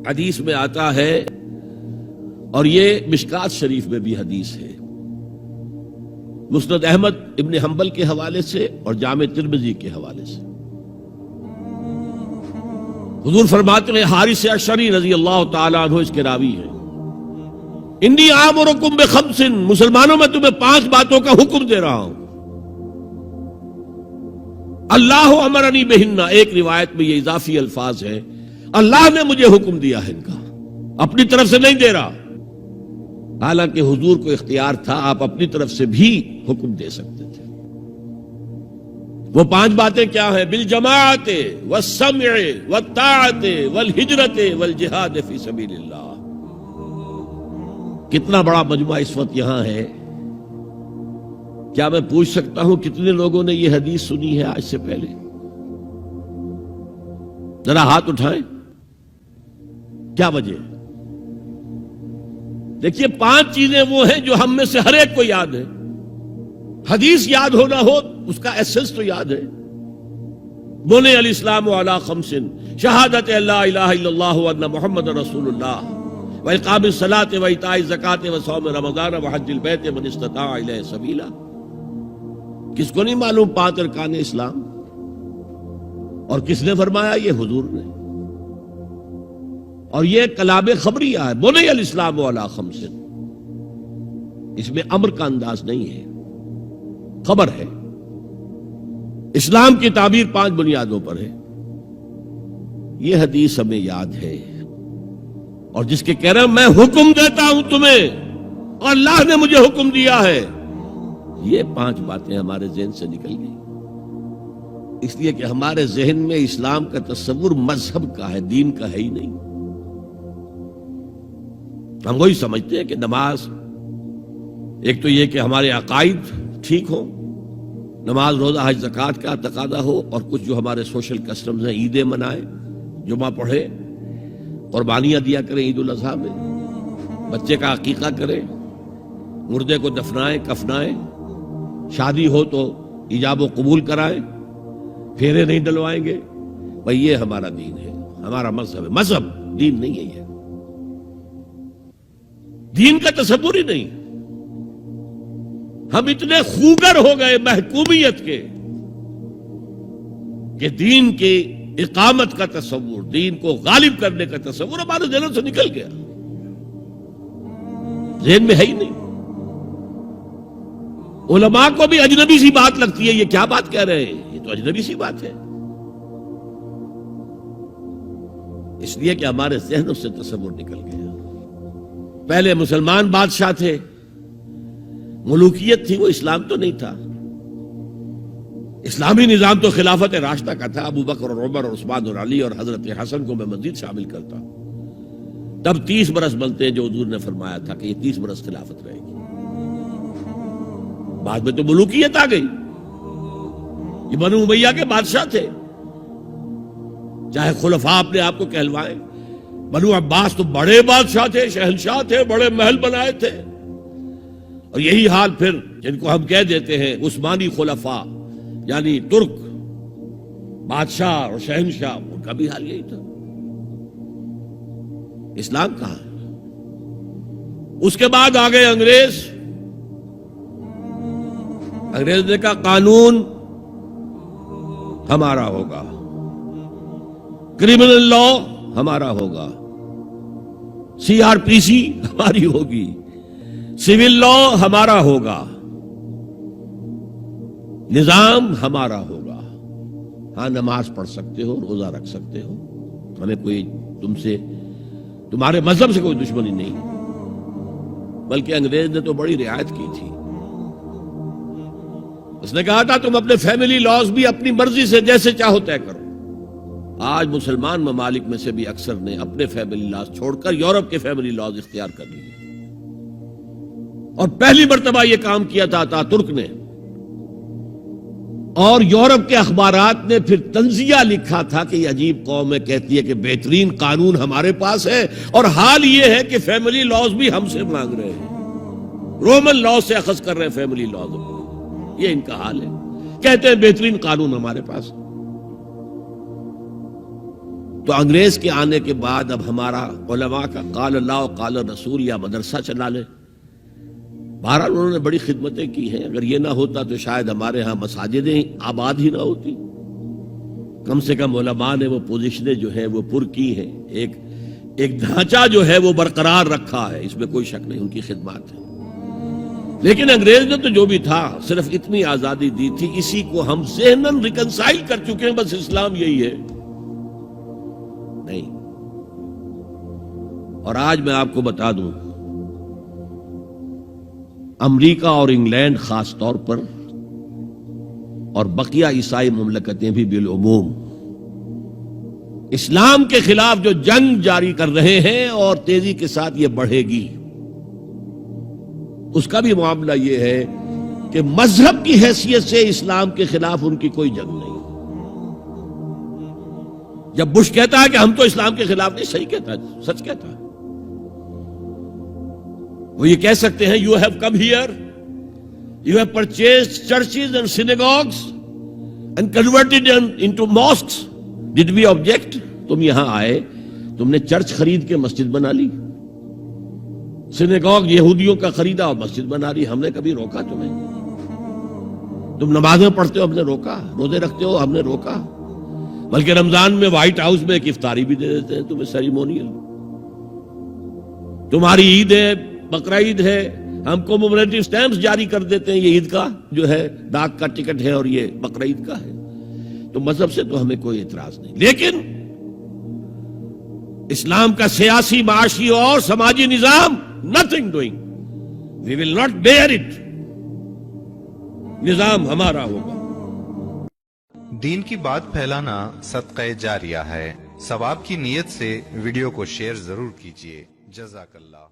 حدیث میں آتا ہے، اور یہ مشکات شریف میں بھی حدیث ہے، مسند احمد ابن حنبل کے حوالے سے اور جامع ترمذی کے حوالے سے، حضور فرماتے ہیں، حارث اشعری رضی اللہ تعالیٰ عنہ اس کے راوی ہیں، انی آمرکم بخمس، مسلمانوں میں تمہیں 5 باتوں کا حکم دے رہا ہوں، اللہ امرنی بہن، ایک روایت میں یہ اضافی الفاظ ہیں، اللہ نے مجھے حکم دیا ہے ان کا، اپنی طرف سے نہیں دے رہا، حالانکہ حضور کو اختیار تھا، آپ اپنی طرف سے بھی حکم دے سکتے تھے۔ وہ 5 باتیں کیا ہیں؟ بالجماعت والسمع والطاعت والہجرت والجہاد فی سبیل اللہ۔ کتنا بڑا مجموعہ اس وقت یہاں ہے، کیا میں پوچھ سکتا ہوں کتنے لوگوں نے یہ حدیث سنی ہے آج سے پہلے؟ ذرا ہاتھ اٹھائیں، کیا وجہ ہے؟ دیکھیے 5 چیزیں وہ ہیں جو ہم میں سے ہر ایک کو یاد ہے، حدیث یاد ہونا ہو اس کا ایسنس تو یاد ہے۔ بنی الاسلام علی 5، شہادت لا الہ الا اللہ وان محمد رسول اللہ، واقام الصلاۃ وایتاء الزکاۃ وصوم رمضان وحج البیت من استطاع الیہ سبیلا۔ کس کو نہیں معلوم 5 ارکان اسلام؟ اور کس نے فرمایا؟ یہ حضور نے۔ اور یہ کلام خبریہ ہے، بنی الاسلام علی 5، اس میں امر کا انداز نہیں ہے، خبر ہے۔ اسلام کی تعبیر 5 بنیادوں پر ہے، یہ حدیث ہمیں یاد ہے۔ اور جس کے کہہ رہے ہیں میں حکم دیتا ہوں تمہیں اور اللہ نے مجھے حکم دیا ہے، یہ 5 باتیں ہمارے ذہن سے نکل گئی، اس لیے کہ ہمارے ذہن میں اسلام کا تصور مذہب کا ہے، دین کا ہے ہی نہیں۔ ہم وہی سمجھتے ہیں کہ نماز، ایک تو یہ کہ ہمارے عقائد ٹھیک ہوں، نماز روزہ حج زکوٰۃ کا تقاضا ہو، اور کچھ جو ہمارے سوشل کسٹمز ہیں، عیدیں منائیں، جمعہ پڑھے، قربانیاں دیا کریں عید الاضحیٰ میں، بچے کا عقیقہ کریں، مردے کو دفنائیں کفنائیں، شادی ہو تو ایجاب و قبول کرائیں، پھیرے نہیں ڈلوائیں گے، بھئی یہ ہمارا دین ہے، ہمارا مذہب ہے۔ مذہب دین نہیں ہے، یہ دین کا تصور ہی نہیں۔ ہم اتنے خوگر ہو گئے محکومیت کے کہ دین کی اقامت کا تصور، دین کو غالب کرنے کا تصور ہمارے ذہنوں سے نکل گیا، ذہن میں ہے ہی نہیں۔ علماء کو بھی اجنبی سی بات لگتی ہے، یہ کیا بات کہہ رہے ہیں، یہ تو اجنبی سی بات ہے، اس لیے کہ ہمارے ذہنوں سے تصور نکل گیا۔ پہلے مسلمان بادشاہ تھے، ملوکیت تھی، وہ اسلام تو نہیں تھا۔ اسلامی نظام تو خلافت راشدہ کا تھا، ابو بکر اور عمر اور عثمان اور علی اور حضرت حسن کو میں مزید شامل کرتا ہوں۔ تب 30 برس بنتے ہیں جو حضور نے فرمایا تھا کہ یہ 30 برس خلافت رہے گی، بعد میں تو ملوکیت آ گئی۔ یہ بنو امیہ کے بادشاہ تھے، چاہے خلفاء اپنے آپ کو کہلوائیں، بنو عباس تو بڑے بادشاہ تھے، شہنشاہ تھے، بڑے محل بنائے تھے۔ اور یہی حال پھر جن کو ہم کہہ دیتے ہیں عثمانی خلفاء، یعنی ترک بادشاہ اور شہنشاہ، ان کا بھی حال یہی تھا۔ اسلام کہاں ہے؟ اس کے بعد آ گئے انگریز نے کہا قانون ہمارا ہوگا، کرمنل لا ہمارا ہوگا، CRPC ہماری ہوگی، سول لا ہمارا ہوگا، نظام ہمارا ہوگا۔ ہاں نماز پڑھ سکتے ہو، روزہ رکھ سکتے ہو، ہمیں کوئی تمہارے مذہب سے کوئی دشمنی نہیں، بلکہ انگریز نے تو بڑی رعایت کی تھی۔ اس نے کہا تھا تم اپنے فیملی لاز بھی اپنی مرضی سے جیسے چاہو طے کرو۔ آج مسلمان ممالک میں سے بھی اکثر نے اپنے فیملی لاز چھوڑ کر یورپ کے فیملی لاز اختیار کر لیے، اور پہلی مرتبہ یہ کام کیا تھا ترک نے، اور یورپ کے اخبارات نے پھر تنزیہ لکھا تھا کہ یہ عجیب قوم ہے، کہتی ہے کہ بہترین قانون ہمارے پاس ہے، اور حال یہ ہے کہ فیملی لاز بھی ہم سے مانگ رہے ہیں، رومن لاز سے اخذ کر رہے ہیں فیملی لاز، یہ ان کا حال ہے، کہتے ہیں بہترین قانون ہمارے پاس۔ تو انگریز کے آنے کے بعد اب ہمارا علماء کا قال اللہ و قال رسول یا مدرسہ چلا لے. بہرحال انہوں نے بڑی خدمتیں کی ہیں. اگر یہ نہ ہوتا تو شاید ہمارے ہاں مساجدیں آباد ہی نہ ہوتی. کم سے کم علماء نے وہ پوزیشنیں جو ہیں وہ پر کی ہیں. ایک ڈھانچہ جو ہے وہ برقرار رکھا ہے, اس میں کوئی شک نہیں, ان کی خدمات ہے. لیکن انگریز نے تو جو بھی تھا صرف اتنی آزادی دی تھی, اسی کو ہم ذہناً ریکنسائل کر چکے ہیں, بس اسلام یہی ہے. نہیں. اور آج میں آپ کو بتا دوں, امریکہ اور انگلینڈ خاص طور پر اور بقیہ عیسائی مملکتیں بھی بالعموم اسلام کے خلاف جو جنگ جاری کر رہے ہیں اور تیزی کے ساتھ یہ بڑھے گی, اس کا بھی معاملہ یہ ہے کہ مذہب کی حیثیت سے اسلام کے خلاف ان کی کوئی جنگ نہیں. جب بش کہتا ہے کہ ہم تو اسلام کے خلاف نہیں, صحیح کہتا ہے, سچ کہتا ہے. وہ یہ کہہ سکتے ہیں you have come here, you have purchased churches and synagogues and converted into mosques. Did we object? تم یہاں آئے, تم نے چرچ خرید کے مسجد بنا لی, سینیگوگ یہودیوں کا خریدا اور مسجد بنا لی. ہم نے کبھی روکا تمہیں؟ تم نمازیں پڑھتے ہو, ہم نے روکا. روزے رکھتے ہو, ہم نے روکا. بلکہ رمضان میں وائٹ ہاؤس میں ایک افطاری بھی دے دیتے ہیں تمہیں, سیریمونیل. تمہاری عید ہے, بقرعید ہے, ہم کو کومیموریٹو سٹیمپس جاری کر دیتے ہیں, یہ عید کا جو ہے ڈاک کا ٹکٹ ہے اور یہ بقرعید کا ہے. تو مذہب سے تو ہمیں کوئی اعتراض نہیں, لیکن اسلام کا سیاسی, معاشی اور سماجی نظام, nothing doing. We will not bear it. نظام ہمارا ہوگا. دین کی بات پھیلانا صدقہ جاریہ ہے. ثواب کی نیت سے ویڈیو کو شیئر ضرور کیجیے. جزاک اللہ.